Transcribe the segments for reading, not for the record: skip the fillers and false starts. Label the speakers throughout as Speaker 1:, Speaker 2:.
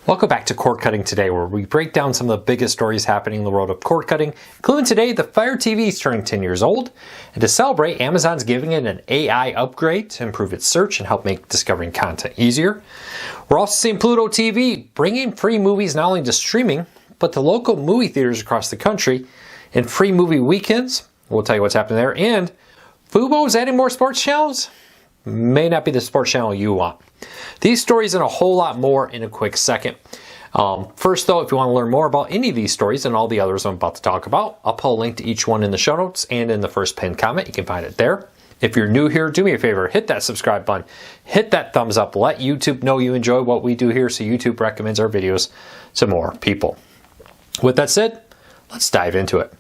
Speaker 1: Welcome back to Cord Cutting Today, where we break down some of the biggest stories happening in the world of cord cutting, including today the Fire TV is turning 10 years old, and to celebrate, Amazon's giving it an AI upgrade to improve its search and help make discovering content easier. We're also seeing Pluto TV bringing free movies not only to streaming, but to local movie theaters across the country, and free movie weekends. We'll tell you what's happening there. And Fubo is adding more sports channels. May not be the sports channel you want. These stories and a whole lot more in a quick second. First though, if you want to learn more about any of these stories and all the others I'm about to talk about, I'll put a link to each one in the show notes and in the first pinned comment. You can find it there. If you're new here, do me a favor, hit that subscribe button, hit that thumbs up, let YouTube know you enjoy what we do here so YouTube recommends our videos to more people. With that said, let's dive into it.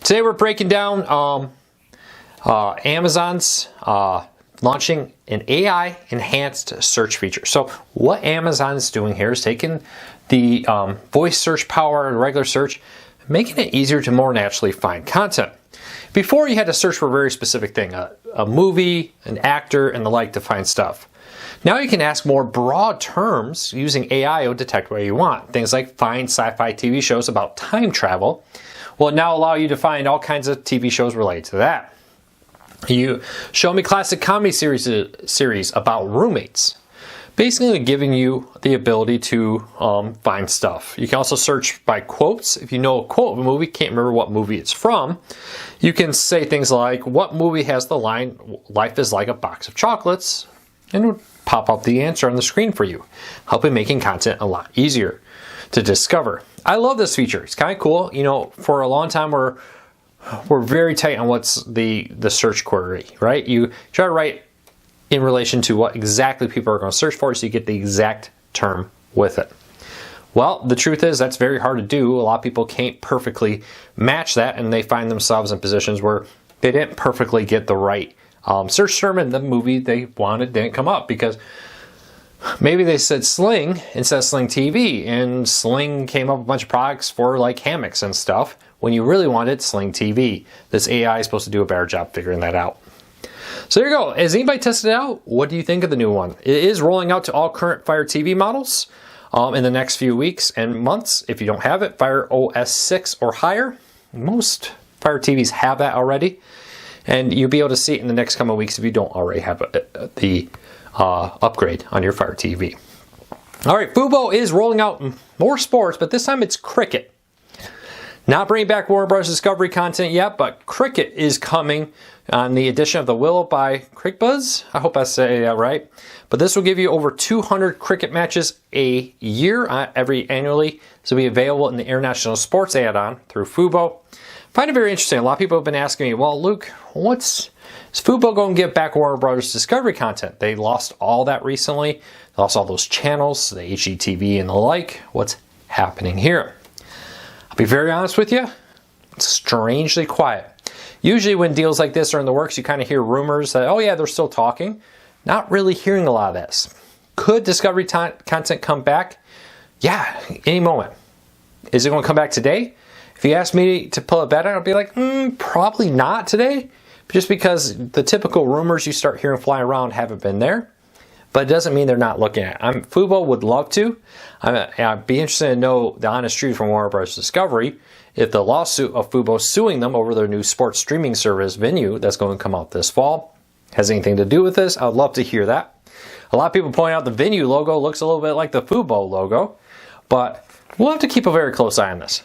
Speaker 1: Today we're breaking down Amazon's launching an AI enhanced search feature. So what Amazon is doing here is taking the voice search power and regular search, making it easier to more naturally find content. Before, you had to search for a very specific thing, a movie, an actor, and the like to find stuff. Now you can ask more broad terms using AI to detect what you want. Things like find sci-fi TV shows about time travel will now allow you to find all kinds of TV shows related to that. You show me classic comedy series about roommates, basically giving you the ability to find stuff. You can also search by quotes. If you know a quote of a movie, can't remember what movie it's from, you can say things like, what movie has the line, life is like a box of chocolates, and it would pop up the answer on the screen for you, helping making content a lot easier to discover. I love this feature. It's kind of cool. You know, for a long time we're very tight on what's the search query, right? You try to write in relation to what exactly people are going to search for so you get the exact term with it. Well, the truth is that's very hard to do. A lot of people can't perfectly match that, and they find themselves in positions where they didn't perfectly get the right search term, and the movie they wanted didn't come up because maybe they said sling instead of sling TV, and sling came up with a bunch of products for like hammocks and stuff when you really wanted sling TV. This AI is supposed to do a better job figuring that out. So there you go. Has anybody tested it out? What do you think of the new one? It is rolling out to all current Fire TV models in the next few weeks and months. If you don't have it, Fire OS 6 or higher. Most Fire TVs have that already. And you'll be able to see it in the next couple of weeks if you don't already have the upgrade on your Fire TV. All right, Fubo is rolling out more sports, but this time it's cricket. Not bringing back Warner Bros. Discovery content yet, but cricket is coming on the edition of The Willow by CricBuzz. I hope I say that right. But this will give you over 200 cricket matches a year, annually. This will be available in the International Sports add-on through Fubo. I find it very interesting. A lot of people have been asking me, well, Luke, is Fubo going to give back Warner Bros. Discovery content? They lost all that recently. They lost all those channels, the HGTV and the like. What's happening here? I'll be very honest with you, it's strangely quiet. Usually when deals like this are in the works, you kind of hear rumors that, oh yeah, they're still talking. Not really hearing a lot of this. Could Discovery content come back? Yeah, any moment. Is it going to come back today? If you ask me to pull a bet on it, I'll be like, probably not today. Just because the typical rumors you start hearing flying around haven't been there. But it doesn't mean they're not looking at it. Fubo would love to. I'd be interested to know the honest truth from Warner Bros. Discovery if the lawsuit of Fubo suing them over their new sports streaming service Venue that's going to come out this fall has anything to do with this. I'd love to hear that. A lot of people point out the Venue logo looks a little bit like the Fubo logo, but we'll have to keep a very close eye on this.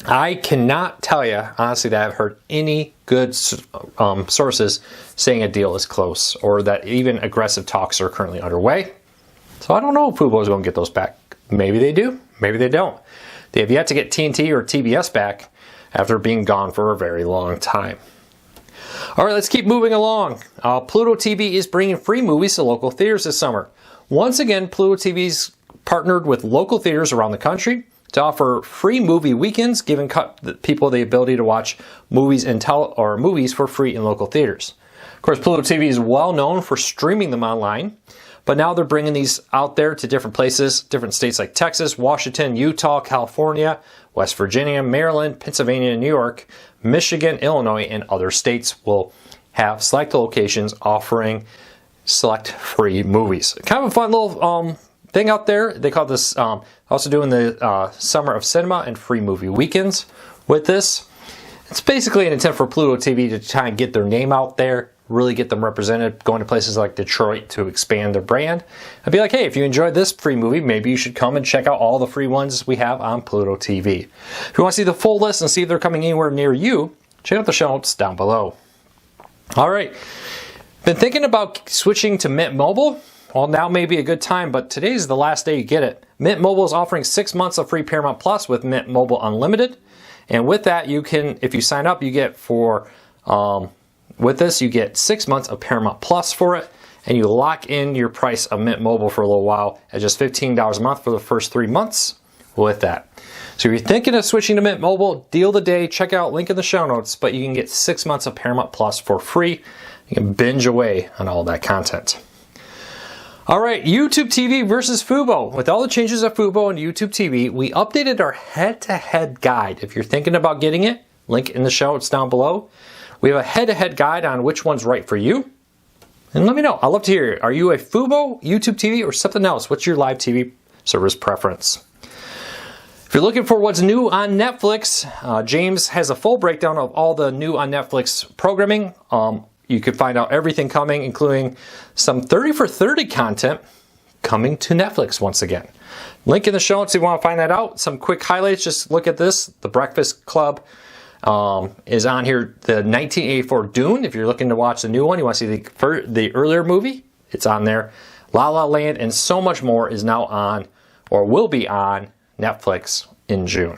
Speaker 1: I cannot tell you, honestly, that I've heard any good sources saying a deal is close or that even aggressive talks are currently underway. So I don't know if Fubo is going to get those back. Maybe they do, maybe they don't. They have yet to get TNT or TBS back after being gone for a very long time. All right, let's keep moving along. Pluto TV is bringing free movies to local theaters this summer. Once again, Pluto TV's partnered with local theaters around the country to offer free movie weekends, giving people the ability to watch movies movies for free in local theaters. Of course, Pluto TV is well known for streaming them online, but now they're bringing these out there to different places, different states like Texas, Washington, Utah, California, West Virginia, Maryland, Pennsylvania, New York, Michigan, Illinois, and other states will have select locations offering select free movies. Kind of a fun little thing out there. They call this, also doing the Summer of Cinema and free movie weekends with this. It's basically an attempt for Pluto TV to try and get their name out there, really get them represented, going to places like Detroit to expand their brand. I'd be like, hey, if you enjoyed this free movie, maybe you should come and check out all the free ones we have on Pluto TV. If you want to see the full list and see if they're coming anywhere near you, check out the show notes down below. All right, been thinking about switching to Mint Mobile? Well, now may be a good time, but today's the last day you get it. Mint Mobile is offering 6 months of free Paramount Plus with Mint Mobile Unlimited. And with that, you can, if you sign up, you get with this, you get 6 months of Paramount Plus for it, and you lock in your price of Mint Mobile for a little while at just $15 a month for the first 3 months with that. So if you're thinking of switching to Mint Mobile, deal of the day, check out link in the show notes, but you can get 6 months of Paramount Plus for free. You can binge away on all that content. All right, YouTube TV versus Fubo. With all the changes of Fubo and YouTube TV, we updated our head-to-head guide. If you're thinking about getting it, link in the show notes down below. We have a head-to-head guide on which one's right for you. And let me know. I'd love to hear it. Are you a Fubo, YouTube TV, or something else? What's your live TV service preference? If you're looking for what's new on Netflix, James has a full breakdown of all the new on Netflix programming. You can find out everything coming, including some 30 for 30 content coming to Netflix once again. Link in the show notes if you want to find that out. Some quick highlights, just look at this. The Breakfast Club is on here. The 1984 Dune, if you're looking to watch the new one, you want to see the earlier movie, it's on there. La La Land and so much more is now on, or will be on, Netflix in June.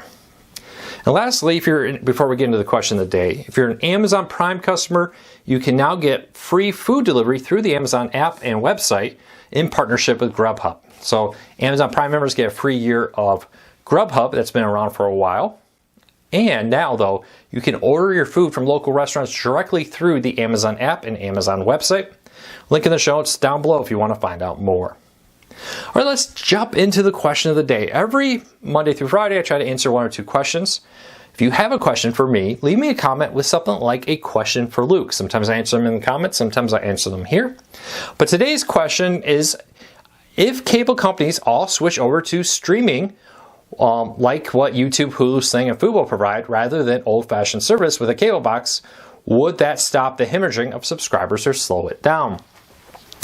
Speaker 1: And lastly, before we get into the question of the day, if you're an Amazon Prime customer, you can now get free food delivery through the Amazon app and website in partnership with GrubHub. So Amazon Prime members get a free year of GrubHub that's been around for a while. And now, though, you can order your food from local restaurants directly through the Amazon app and Amazon website. Link in the show notes down below if you want to find out more. All right, let's jump into the question of the day. Every Monday through Friday, I try to answer 1 or 2 questions. If you have a question for me, leave me a comment with something like a question for Luke. Sometimes I answer them in the comments, sometimes I answer them here. But today's question is, if cable companies all switch over to streaming, like what YouTube, Hulu, Sling, and Fubo provide, rather than old-fashioned service with a cable box, would that stop the hemorrhaging of subscribers or slow it down?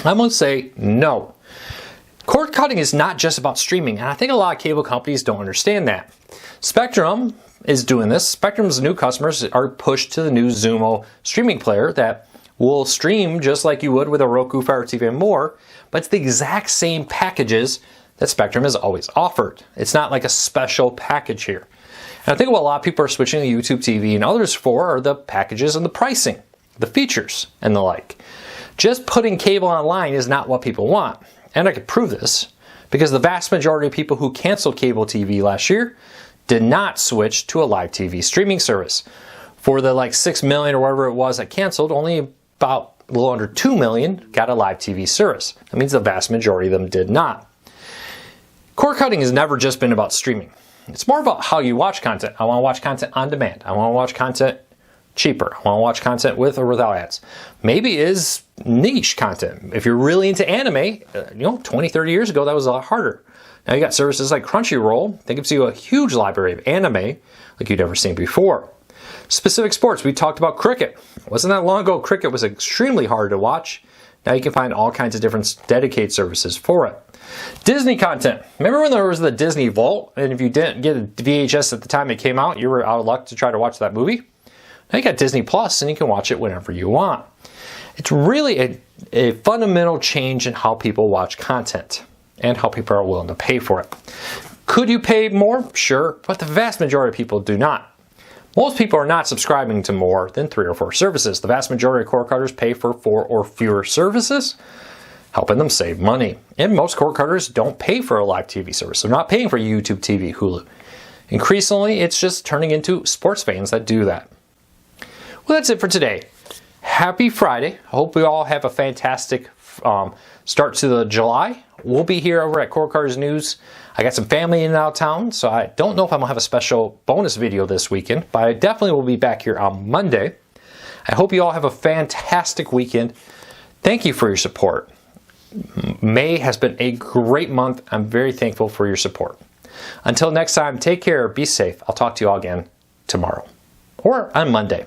Speaker 1: I'm going to say no. Cord cutting is not just about streaming, and I think a lot of cable companies don't understand that. Spectrum is doing this. Spectrum's new customers are pushed to the new Xumo streaming player that will stream just like you would with a Roku, Fire TV, and more, but it's the exact same packages that Spectrum has always offered. It's not like a special package here. And I think what a lot of people are switching to YouTube TV and others for are the packages and the pricing, the features, and the like. Just putting cable online is not what people want. And I could prove this because the vast majority of people who canceled cable TV last year did not switch to a live TV streaming service. For the 6 million or whatever it was that canceled, only about a little under 2 million got a live TV service. That means the vast majority of them did not. Cord cutting has never just been about streaming. It's more about how you watch content. I want to watch content on demand. I want to watch content cheaper. I want to watch content with or without ads. Maybe it is niche content. If you're really into anime, 20, 30 years ago, that was a lot harder. Now you got services like Crunchyroll that gives you a huge library of anime like you'd never seen before. Specific sports, we talked about cricket. It wasn't that long ago cricket was extremely hard to watch. Now you can find all kinds of different dedicated services for it. Disney content. Remember when there was the Disney Vault, and if you didn't get a VHS at the time it came out, you were out of luck to try to watch that movie? Now you got Disney Plus, and you can watch it whenever you want. It's really a fundamental change in how people watch content and how people are willing to pay for it. Could you pay more? Sure, but the vast majority of people do not. Most people are not subscribing to more than 3 or 4 services. The vast majority of cord cutters pay for 4 or fewer services, helping them save money. And most cord cutters don't pay for a live TV service. They're not paying for YouTube TV, Hulu. Increasingly, it's just turning into sports fans that do that. Well, that's it for today. Happy Friday. I hope we all have a fantastic start to the July. We'll be here over at Cord Cutters News. I got some family in and out of town, so I don't know if I'm going to have a special bonus video this weekend, but I definitely will be back here on Monday. I hope you all have a fantastic weekend. Thank you for your support. May has been a great month. I'm very thankful for your support. Until next time, take care, be safe. I'll talk to you all again tomorrow or on Monday.